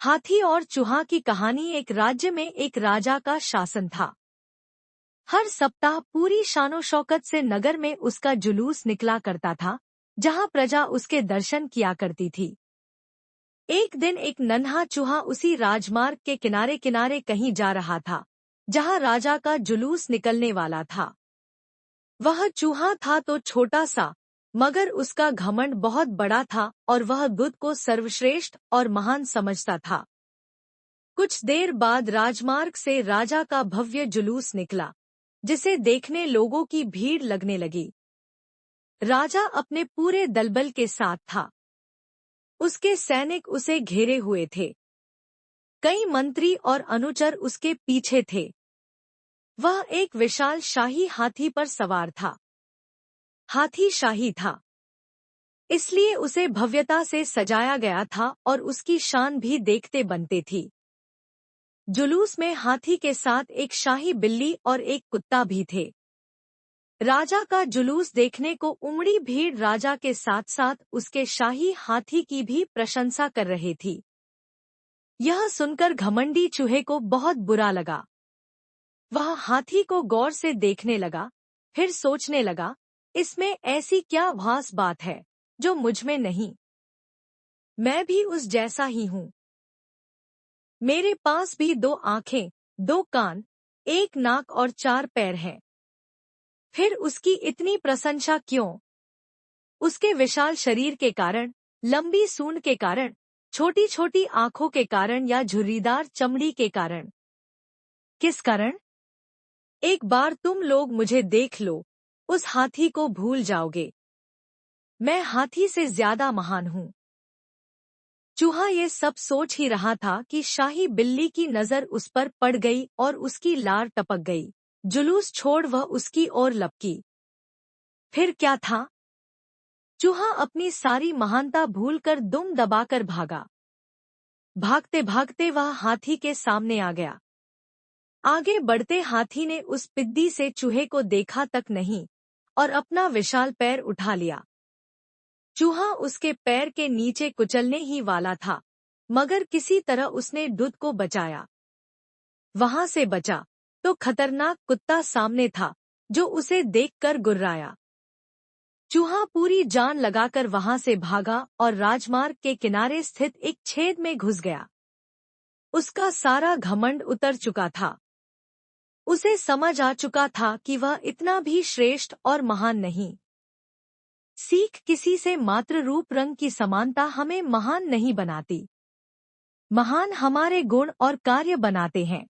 हाथी और चूहा की कहानी। एक राज्य में एक राजा का शासन था। हर सप्ताह पूरी शानो शौकत से नगर में उसका जुलूस निकला करता था, जहां प्रजा उसके दर्शन किया करती थी। एक दिन एक नन्हा चूहा उसी राजमार्ग के किनारे किनारे कहीं जा रहा था, जहां राजा का जुलूस निकलने वाला था। वह चूहा था तो छोटा सा, मगर उसका घमंड बहुत बड़ा था और वह खुद को सर्वश्रेष्ठ और महान समझता था। कुछ देर बाद राजमार्ग से राजा का भव्य जुलूस निकला, जिसे देखने लोगों की भीड़ लगने लगी। राजा अपने पूरे दलबल के साथ था। उसके सैनिक उसे घेरे हुए थे। कई मंत्री और अनुचर उसके पीछे थे। वह एक विशाल शाही हाथी पर सवार था। हाथी शाही था, इसलिए उसे भव्यता से सजाया गया था और उसकी शान भी देखते बनते थी। जुलूस में हाथी के साथ एक शाही बिल्ली और एक कुत्ता भी थे। राजा का जुलूस देखने को उमड़ी भीड़ राजा के साथ साथ उसके शाही हाथी की भी प्रशंसा कर रही थी। यह सुनकर घमंडी चूहे को बहुत बुरा लगा। वह हाथी को गौर से देखने लगा, फिर सोचने लगा, इसमें ऐसी क्या खास बात है जो मुझमें नहीं। मैं भी उस जैसा ही हूँ। मेरे पास भी 2 आंखें, 2 कान, 1 नाक और 4 पैर हैं। फिर उसकी इतनी प्रशंसा क्यों? उसके विशाल शरीर के कारण, लंबी सूंड के कारण, छोटी छोटी आंखों के कारण या झुर्रीदार चमड़ी के कारण? किस कारण? एक बार तुम लोग मुझे देख लो, उस हाथी को भूल जाओगे। मैं हाथी से ज्यादा महान हूँ। चूहा ये सब सोच ही रहा था कि शाही बिल्ली की नजर उस पर पड़ गई और उसकी लार टपक गई। जुलूस छोड़ वह उसकी ओर लपकी। फिर क्या था? चूहा अपनी सारी महानता भूलकर दुम दबाकर भागा। भागते भागते वह हाथी के सामने आ गया। आगे बढ़ते हाथी ने उस पिद्दी से चूहे को देखा तक नहीं और अपना विशाल पैर उठा लिया। चूहा उसके पैर के नीचे कुचलने ही वाला था, मगर किसी तरह उसने दूध को बचाया। वहां से बचा तो खतरनाक कुत्ता सामने था, जो उसे देखकर गुर्राया। चूहा पूरी जान लगाकर वहां से भागा और राजमार्ग के किनारे स्थित एक छेद में घुस गया। उसका सारा घमंड उतर चुका था। उसे समझ आ चुका था कि वह इतना भी श्रेष्ठ और महान नहीं। सीख किसी से मात्र रूप रंग की समानता हमें महान नहीं बनाती। महान हमारे गुण और कार्य बनाते हैं।